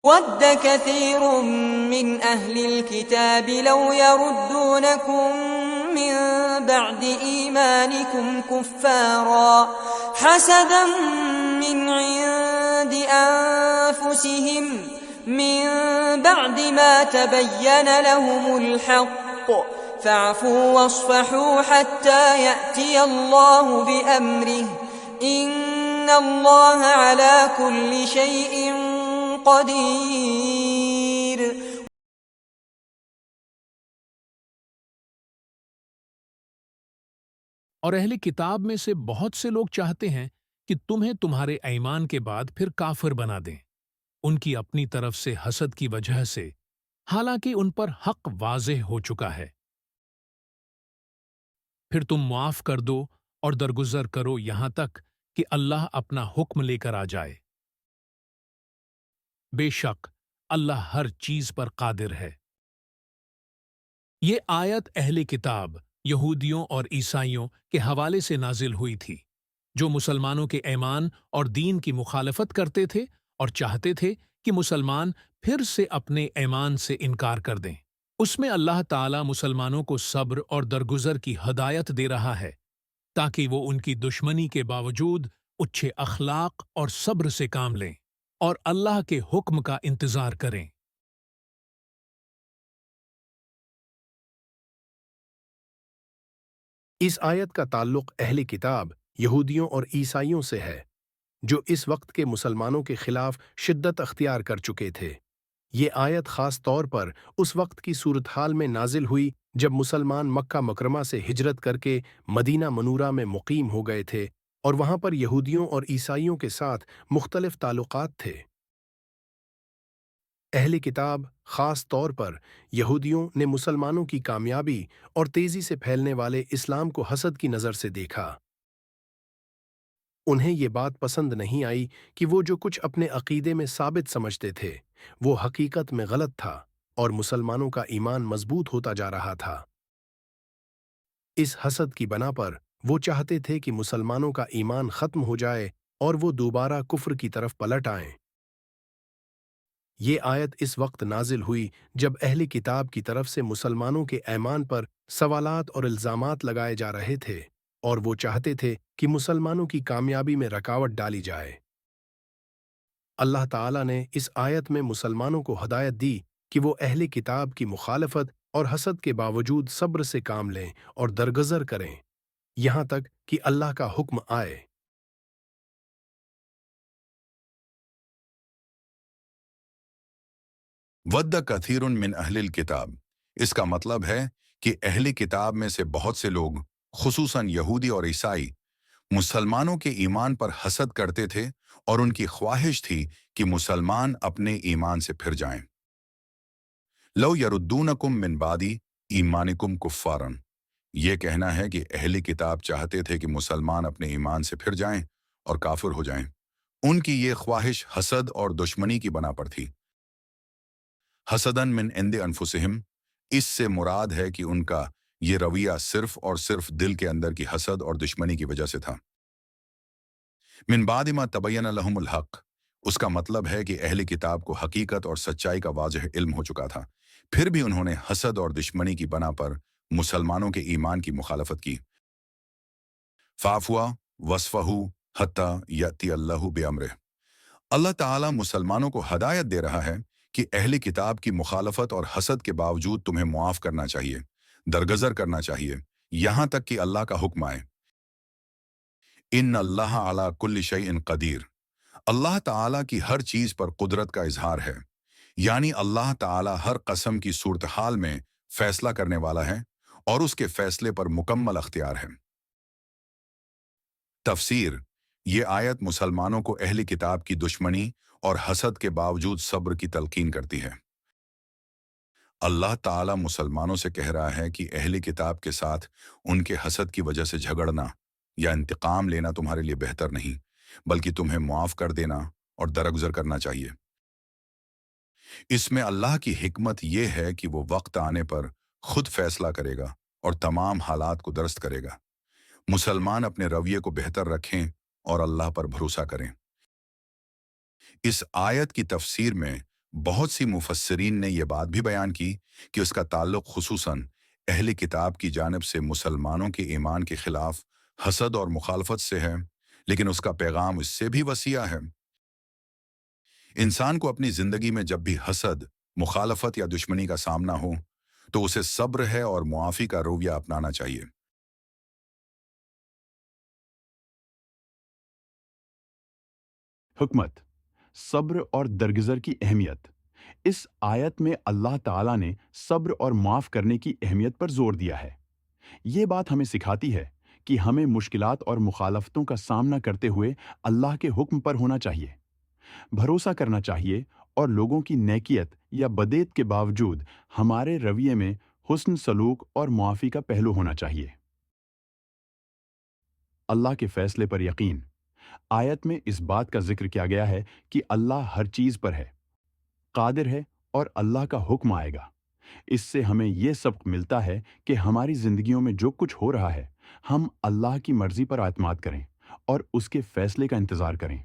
With كثير من أهل الكتاب لو يردونكم من بعد إيمانكم كفارا حسدا من عند أنفسهم من بعد ما تبين لهم الحق فاعفوا واصفحوا حتى يأتي الله بأمره إن الله على كل شيء قدیر۔ اور اہل کتاب میں سے بہت سے لوگ چاہتے ہیں کہ تمہیں تمہارے ایمان کے بعد پھر کافر بنا دیں، ان کی اپنی طرف سے حسد کی وجہ سے، حالانکہ ان پر حق واضح ہو چکا ہے۔ پھر تم معاف کر دو اور درگزر کرو یہاں تک کہ اللہ اپنا حکم لے کر آ جائے۔ بے شک اللہ ہر چیز پر قادر ہے۔ یہ آیت اہل کتاب یہودیوں اور عیسائیوں کے حوالے سے نازل ہوئی تھی، جو مسلمانوں کے ایمان اور دین کی مخالفت کرتے تھے اور چاہتے تھے کہ مسلمان پھر سے اپنے ایمان سے انکار کر دیں۔ اس میں اللہ تعالیٰ مسلمانوں کو صبر اور درگزر کی ہدایت دے رہا ہے تاکہ وہ ان کی دشمنی کے باوجود اچھے اخلاق اور صبر سے کام لیں اور اللہ کے حکم کا انتظار کریں۔ اس آیت کا تعلق اہل کتاب یہودیوں اور عیسائیوں سے ہے، جو اس وقت کے مسلمانوں کے خلاف شدت اختیار کر چکے تھے۔ یہ آیت خاص طور پر اس وقت کی صورتحال میں نازل ہوئی جب مسلمان مکہ مکرمہ سے ہجرت کر کے مدینہ منورہ میں مقیم ہو گئے تھے اور وہاں پر یہودیوں اور عیسائیوں کے ساتھ مختلف تعلقات تھے۔ اہل کتاب خاص طور پر یہودیوں نے مسلمانوں کی کامیابی اور تیزی سے پھیلنے والے اسلام کو حسد کی نظر سے دیکھا۔ انہیں یہ بات پسند نہیں آئی کہ وہ جو کچھ اپنے عقیدے میں ثابت سمجھتے تھے وہ حقیقت میں غلط تھا اور مسلمانوں کا ایمان مضبوط ہوتا جا رہا تھا۔ اس حسد کی بنا پر وہ چاہتے تھے کہ مسلمانوں کا ایمان ختم ہو جائے اور وہ دوبارہ کفر کی طرف پلٹ آئیں۔ یہ آیت اس وقت نازل ہوئی جب اہل کتاب کی طرف سے مسلمانوں کے ایمان پر سوالات اور الزامات لگائے جا رہے تھے اور وہ چاہتے تھے کہ مسلمانوں کی کامیابی میں رکاوٹ ڈالی جائے۔ اللہ تعالیٰ نے اس آیت میں مسلمانوں کو ہدایت دی کہ وہ اہل کتاب کی مخالفت اور حسد کے باوجود صبر سے کام لیں اور درگزر کریں، یہاں تک کہ اللہ کا حکم آئے۔ ود کثیر من اہل الکتاب، اس کا مطلب ہے کہ اہل کتاب میں سے بہت سے لوگ، خصوصاً یہودی اور عیسائی، مسلمانوں کے ایمان پر حسد کرتے تھے اور ان کی خواہش تھی کہ مسلمان اپنے ایمان سے پھر جائیں۔ لو یردونکم من بعد ایمانکم کفارا، یہ کہنا ہے کہ اہل کتاب چاہتے تھے کہ مسلمان اپنے ایمان سے پھر جائیں اور کافر ہو جائیں۔ ان کی یہ خواہش حسد اور دشمنی کی بنا پر تھی۔ حسدن من عند انفسہم، اس سے مراد ہے کہ ان کا یہ رویہ صرف اور صرف دل کے اندر کی حسد اور دشمنی کی وجہ سے تھا۔ من بعد ما تبین لہم الحق، اس کا مطلب ہے کہ اہل کتاب کو حقیقت اور سچائی کا واضح علم ہو چکا تھا، پھر بھی انہوں نے حسد اور دشمنی کی بنا پر مسلمانوں کے ایمان کی مخالفت کی۔ فعفوا وصفحوا حتی یأتی اللہ بامرہ، اللہ تعالیٰ مسلمانوں کو ہدایت دے رہا ہے کہ اہل کتاب کی مخالفت اور حسد کے باوجود تمہیں معاف کرنا چاہیے، درگزر کرنا چاہیے، یہاں تک کہ اللہ کا حکم آئے۔ ان اللہ علی کل شیء قدیر، اللہ تعالیٰ کی ہر چیز پر قدرت کا اظہار ہے، یعنی اللہ تعالیٰ ہر قسم کی صورتحال میں فیصلہ کرنے والا ہے اور اس کے فیصلے پر مکمل اختیار ہے۔ تفسیر، یہ آیت مسلمانوں کو اہل کتاب کی دشمنی اور حسد کے باوجود صبر کی تلقین کرتی ہے۔ اللہ تعالیٰ مسلمانوں سے کہہ رہا ہے کہ اہل کتاب کے ساتھ ان کے حسد کی وجہ سے جھگڑنا یا انتقام لینا تمہارے لیے بہتر نہیں، بلکہ تمہیں معاف کر دینا اور درگزر کرنا چاہیے۔ اس میں اللہ کی حکمت یہ ہے کہ وہ وقت آنے پر خود فیصلہ کرے گا اور تمام حالات کو درست کرے گا۔ مسلمان اپنے رویے کو بہتر رکھیں اور اللہ پر بھروسہ کریں۔ اس آیت کی تفسیر میں بہت سی مفسرین نے یہ بات بھی بیان کی کہ اس کا تعلق خصوصاً اہل کتاب کی جانب سے مسلمانوں کے ایمان کے خلاف حسد اور مخالفت سے ہے، لیکن اس کا پیغام اس سے بھی وسیع ہے۔ انسان کو اپنی زندگی میں جب بھی حسد، مخالفت یا دشمنی کا سامنا ہو تو اسے صبر ہے اور معافی کا رویہ اپنانا چاہیے۔ حکمت، صبر اور درگزر کی اہمیت۔ اس آیت میں اللہ تعالیٰ نے صبر اور معاف کرنے کی اہمیت پر زور دیا ہے۔ یہ بات ہمیں سکھاتی ہے کہ ہمیں مشکلات اور مخالفتوں کا سامنا کرتے ہوئے اللہ کے حکم پر ہونا چاہیے، بھروسہ کرنا چاہیے اور لوگوں کی نیکیت یا بدیت کے باوجود ہمارے رویے میں حسن سلوک اور معافی کا پہلو ہونا چاہیے۔ اللہ کے فیصلے پر یقین۔ آیت میں اس بات کا ذکر کیا گیا ہے کہ اللہ ہر چیز پر ہے، قادر ہے اور اللہ کا حکم آئے گا۔ اس سے ہمیں یہ سبق ملتا ہے کہ ہماری زندگیوں میں جو کچھ ہو رہا ہے، ہم اللہ کی مرضی پر اعتماد کریں اور اس کے فیصلے کا انتظار کریں۔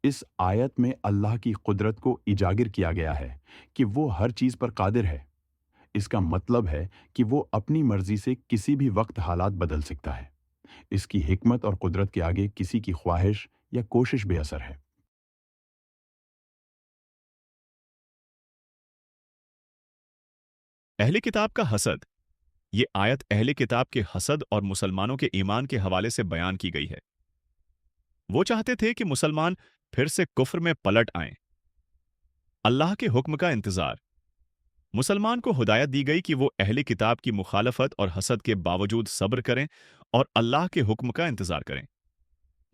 اس آیت میں اللہ کی قدرت کو اجاگر کیا گیا ہے کہ وہ ہر چیز پر قادر ہے۔ اس کا مطلب ہے کہ وہ اپنی مرضی سے کسی بھی وقت حالات بدل سکتا ہے۔ اس کی حکمت اور قدرت کے آگے کسی کی خواہش یا کوشش بے اثر ہے۔ اہل کتاب کا حسد۔ یہ آیت اہل کتاب کے حسد اور مسلمانوں کے ایمان کے حوالے سے بیان کی گئی ہے۔ وہ چاہتے تھے کہ مسلمان پھر سے کفر میں پلٹ آئیں۔ اللہ کے حکم کا انتظار۔ مسلمان کو ہدایت دی گئی کہ وہ اہل کتاب کی مخالفت اور حسد کے باوجود صبر کریں اور اللہ کے حکم کا انتظار کریں۔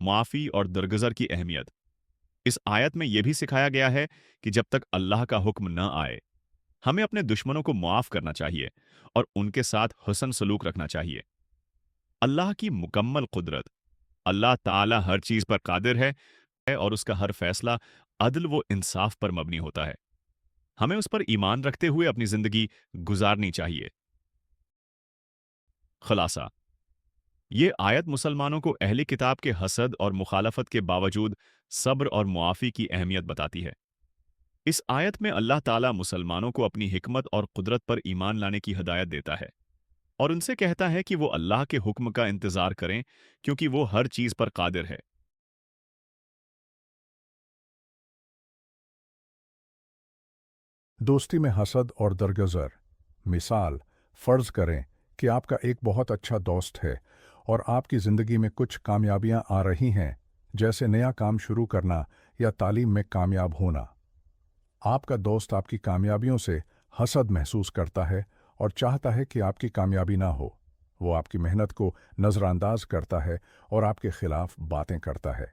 معافی اور درگزر کی اہمیت۔ اس آیت میں یہ بھی سکھایا گیا ہے کہ جب تک اللہ کا حکم نہ آئے، ہمیں اپنے دشمنوں کو معاف کرنا چاہیے اور ان کے ساتھ حسن سلوک رکھنا چاہیے۔ اللہ کی مکمل قدرت۔ اللہ تعالیٰ ہر چیز پر قادر ہے اور اس کا ہر فیصلہ عدل و انصاف پر مبنی ہوتا ہے۔ ہمیں اس پر ایمان رکھتے ہوئے اپنی زندگی گزارنی چاہیے۔ خلاصہ، یہ آیت مسلمانوں کو اہل کتاب کے حسد اور مخالفت کے باوجود صبر اور معافی کی اہمیت بتاتی ہے۔ اس آیت میں اللہ تعالیٰ مسلمانوں کو اپنی حکمت اور قدرت پر ایمان لانے کی ہدایت دیتا ہے اور ان سے کہتا ہے کہ وہ اللہ کے حکم کا انتظار کریں کیونکہ وہ ہر چیز پر قادر ہے۔ دوستی میں حسد اور درگزر۔ مثال، فرض کریں کہ آپ کا ایک بہت اچھا دوست ہے اور آپ کی زندگی میں کچھ کامیابیاں آ رہی ہیں، جیسے نیا کام شروع کرنا یا تعلیم میں کامیاب ہونا۔ آپ کا دوست آپ کی کامیابیوں سے حسد محسوس کرتا ہے اور چاہتا ہے کہ آپ کی کامیابی نہ ہو۔ وہ آپ کی محنت کو نظر انداز کرتا ہے اور آپ کے خلاف باتیں کرتا ہے،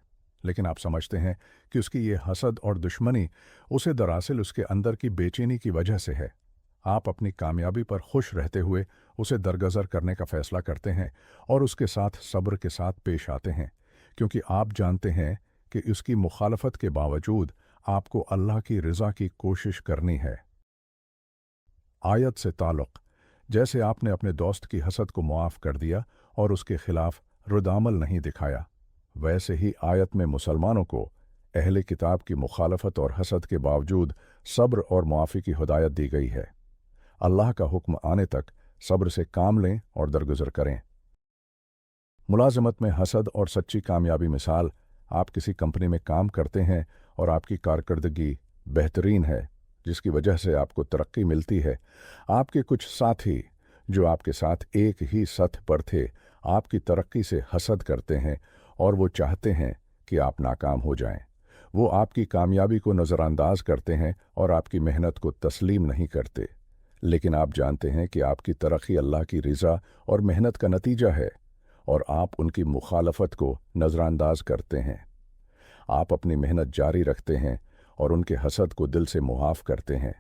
لیکن آپ سمجھتے ہیں کہ اس کی یہ حسد اور دشمنی اسے دراصل اس کے اندر کی بے چینی کی وجہ سے ہے۔ آپ اپنی کامیابی پر خوش رہتے ہوئے اسے درگزر کرنے کا فیصلہ کرتے ہیں اور اس کے ساتھ صبر کے ساتھ پیش آتے ہیں، کیونکہ آپ جانتے ہیں کہ اس کی مخالفت کے باوجود آپ کو اللہ کی رضا کی کوشش کرنی ہے۔ آیت سے تعلق۔ جیسے آپ نے اپنے دوست کی حسد کو معاف کر دیا اور اس کے خلاف ردعمل نہیں دکھایا، ویسے ہی آیت میں مسلمانوں کو اہل کتاب کی مخالفت اور حسد کے باوجود صبر اور معافی کی ہدایت دی گئی ہے۔ اللہ کا حکم آنے تک صبر سے کام لیں اور درگزر کریں۔ ملازمت میں حسد اور سچی کامیابی۔ مثال، آپ کسی کمپنی میں کام کرتے ہیں اور آپ کی کارکردگی بہترین ہے، جس کی وجہ سے آپ کو ترقی ملتی ہے۔ آپ کے کچھ ساتھی جو آپ کے ساتھ ایک ہی سطح پر تھے، آپ کی ترقی سے حسد کرتے ہیں اور وہ چاہتے ہیں کہ آپ ناکام ہو جائیں۔ وہ آپ کی کامیابی کو نظر انداز کرتے ہیں اور آپ کی محنت کو تسلیم نہیں کرتے، لیکن آپ جانتے ہیں کہ آپ کی ترقی اللہ کی رضا اور محنت کا نتیجہ ہے، اور آپ ان کی مخالفت کو نظر انداز کرتے ہیں۔ آپ اپنی محنت جاری رکھتے ہیں اور ان کے حسد کو دل سے معاف کرتے ہیں۔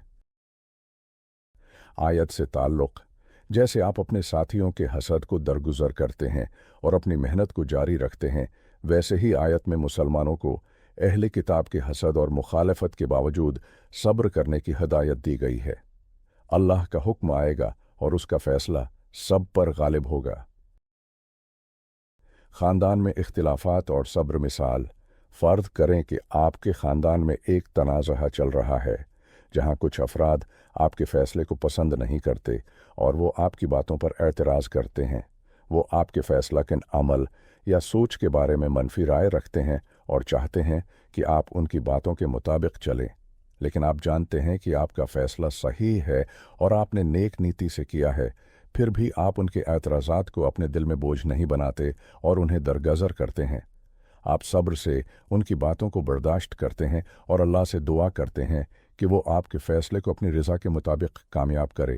آیت سے تعلق۔ جیسے آپ اپنے ساتھیوں کے حسد کو درگزر کرتے ہیں اور اپنی محنت کو جاری رکھتے ہیں، ویسے ہی آیت میں مسلمانوں کو اہل کتاب کے حسد اور مخالفت کے باوجود صبر کرنے کی ہدایت دی گئی ہے۔ اللہ کا حکم آئے گا اور اس کا فیصلہ سب پر غالب ہوگا۔ خاندان میں اختلافات اور صبر۔ مثال، فرض کریں کہ آپ کے خاندان میں ایک تنازعہ چل رہا ہے جہاں کچھ افراد آپ کے فیصلے کو پسند نہیں کرتے اور وہ آپ کی باتوں پر اعتراض کرتے ہیں۔ وہ آپ کے فیصلہ کن عمل یا سوچ کے بارے میں منفی رائے رکھتے ہیں اور چاہتے ہیں کہ آپ ان کی باتوں کے مطابق چلیں، لیکن آپ جانتے ہیں کہ آپ کا فیصلہ صحیح ہے اور آپ نے نیک نیتی سے کیا ہے، پھر بھی آپ ان کے اعتراضات کو اپنے دل میں بوجھ نہیں بناتے اور انہیں درگزر کرتے ہیں۔ آپ صبر سے ان کی باتوں کو برداشت کرتے ہیں اور اللہ سے دعا کرتے ہیں کہ وہ آپ کے فیصلے کو اپنی رضا کے مطابق کامیاب کرے۔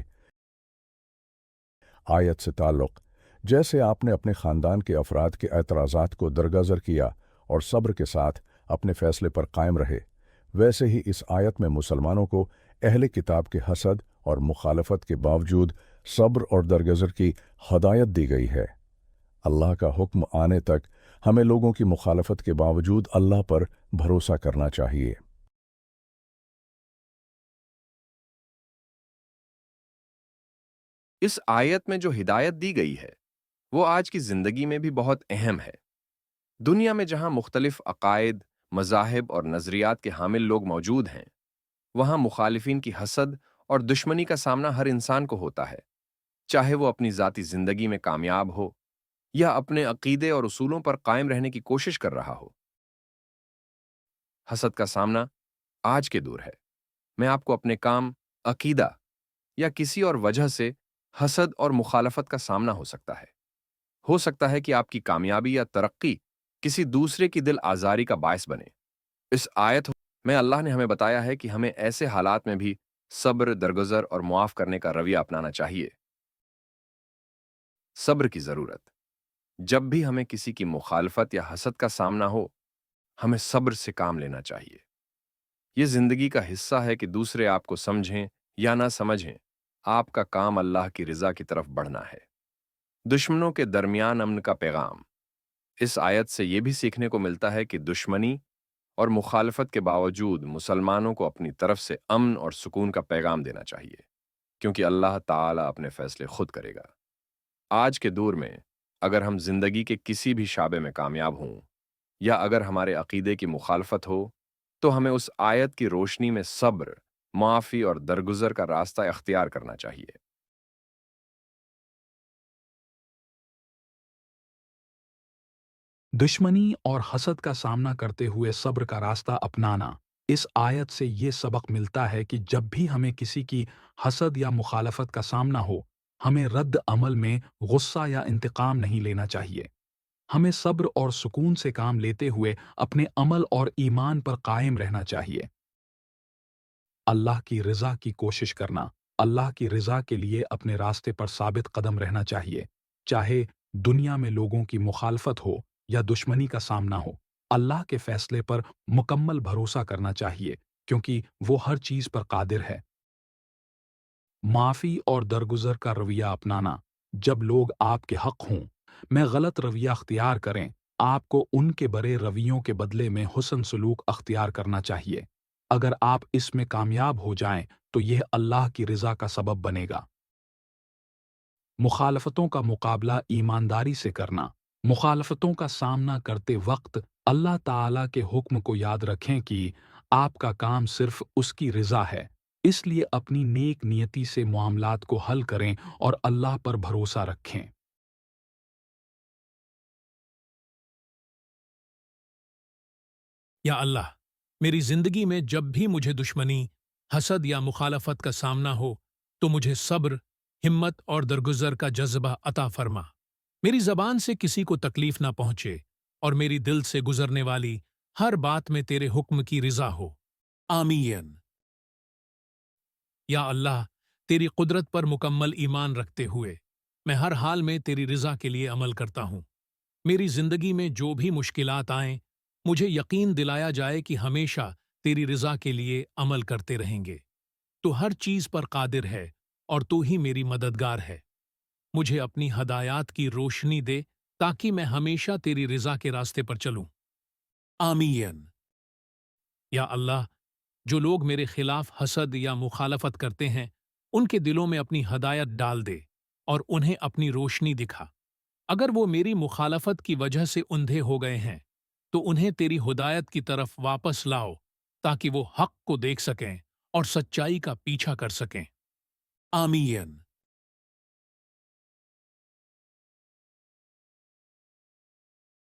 آیت سے تعلق: جیسے آپ نے اپنے خاندان کے افراد کے اعتراضات کو درگزر کیا اور صبر کے ساتھ اپنے فیصلے پر قائم رہے، ویسے ہی اس آیت میں مسلمانوں کو اہل کتاب کے حسد اور مخالفت کے باوجود صبر اور درگزر کی ہدایت دی گئی ہے۔ اللہ کا حکم آنے تک ہمیں لوگوں کی مخالفت کے باوجود اللہ پر بھروسہ کرنا چاہیے۔ اس آیت میں جو ہدایت دی گئی ہے وہ آج کی زندگی میں بھی بہت اہم ہے۔ دنیا میں جہاں مختلف عقائد، مذاہب اور نظریات کے حامل لوگ موجود ہیں، وہاں مخالفین کی حسد اور دشمنی کا سامنا ہر انسان کو ہوتا ہے، چاہے وہ اپنی ذاتی زندگی میں کامیاب ہو یا اپنے عقیدے اور اصولوں پر قائم رہنے کی کوشش کر رہا ہو۔ حسد کا سامنا آج کے دور ہے۔ میں آپ کو اپنے کام، عقیدہ یا کسی اور وجہ سے حسد اور مخالفت کا سامنا ہو سکتا ہے کہ آپ کی کامیابی یا ترقی کسی دوسرے کی دل آزاری کا باعث بنے۔ اس آیت میں اللہ نے ہمیں بتایا ہے کہ ہمیں ایسے حالات میں بھی صبر، درگزر اور معاف کرنے کا رویہ اپنانا چاہیے۔ صبر کی ضرورت: جب بھی ہمیں کسی کی مخالفت یا حسد کا سامنا ہو، ہمیں صبر سے کام لینا چاہیے۔ یہ زندگی کا حصہ ہے کہ دوسرے آپ کو سمجھیں یا نہ سمجھیں، آپ کا کام اللہ کی رضا کی طرف بڑھنا ہے۔ دشمنوں کے درمیان امن کا پیغام: اس آیت سے یہ بھی سیکھنے کو ملتا ہے کہ دشمنی اور مخالفت کے باوجود مسلمانوں کو اپنی طرف سے امن اور سکون کا پیغام دینا چاہیے، کیونکہ اللہ تعالیٰ اپنے فیصلے خود کرے گا۔ آج کے دور میں اگر ہم زندگی کے کسی بھی شعبے میں کامیاب ہوں یا اگر ہمارے عقیدے کی مخالفت ہو، تو ہمیں اس آیت کی روشنی میں صبر، معافی اور درگزر کا راستہ اختیار کرنا چاہیے۔ دشمنی اور حسد کا سامنا کرتے ہوئے صبر کا راستہ اپنانا۔ اس آیت سے یہ سبق ملتا ہے کہ جب بھی ہمیں کسی کی حسد یا مخالفت کا سامنا ہو، ہمیں رد عمل میں غصہ یا انتقام نہیں لینا چاہیے۔ ہمیں صبر اور سکون سے کام لیتے ہوئے اپنے عمل اور ایمان پر قائم رہنا چاہیے۔ اللہ کی رضا کی کوشش کرنا: اللہ کی رضا کے لیے اپنے راستے پر ثابت قدم رہنا چاہیے، چاہے دنیا میں لوگوں کی مخالفت ہو یا دشمنی کا سامنا ہو۔ اللہ کے فیصلے پر مکمل بھروسہ کرنا چاہیے، کیونکہ وہ ہر چیز پر قادر ہے۔ معافی اور درگزر کا رویہ اپنانا: جب لوگ آپ کے حق ہوں میں غلط رویہ اختیار کریں، آپ کو ان کے برے رویوں کے بدلے میں حسن سلوک اختیار کرنا چاہیے۔ اگر آپ اس میں کامیاب ہو جائیں تو یہ اللہ کی رضا کا سبب بنے گا۔ مخالفتوں کا مقابلہ ایمانداری سے کرنا: مخالفتوں کا سامنا کرتے وقت اللہ تعالیٰ کے حکم کو یاد رکھیں کہ آپ کا کام صرف اس کی رضا ہے، اس لیے اپنی نیک نیتی سے معاملات کو حل کریں اور اللہ پر بھروسہ رکھیں۔ یا اللہ، میری زندگی میں جب بھی مجھے دشمنی، حسد یا مخالفت کا سامنا ہو تو مجھے صبر، ہمت اور درگزر کا جذبہ عطا فرما۔ میری زبان سے کسی کو تکلیف نہ پہنچے اور میری دل سے گزرنے والی ہر بات میں تیرے حکم کی رضا ہو۔ آمین۔ یا اللہ، تیری قدرت پر مکمل ایمان رکھتے ہوئے میں ہر حال میں تیری رضا کے لیے عمل کرتا ہوں۔ میری زندگی میں جو بھی مشکلات آئیں، مجھے یقین دلایا جائے کہ ہمیشہ تیری رضا کے لیے عمل کرتے رہیں گے۔ تو ہر چیز پر قادر ہے اور تو ہی میری مددگار ہے۔ مجھے اپنی ہدایات کی روشنی دے تاکہ میں ہمیشہ تیری رضا کے راستے پر چلوں۔ آمین۔ یا اللہ، جو لوگ میرے خلاف حسد یا مخالفت کرتے ہیں، ان کے دلوں میں اپنی ہدایت ڈال دے اور انہیں اپنی روشنی دکھا۔ اگر وہ میری مخالفت کی وجہ سے اندھے ہو گئے ہیں تو انہیں تیری ہدایت کی طرف واپس لاؤ تاکہ وہ حق کو دیکھ سکیں اور سچائی کا پیچھا کر سکیں۔ آمین۔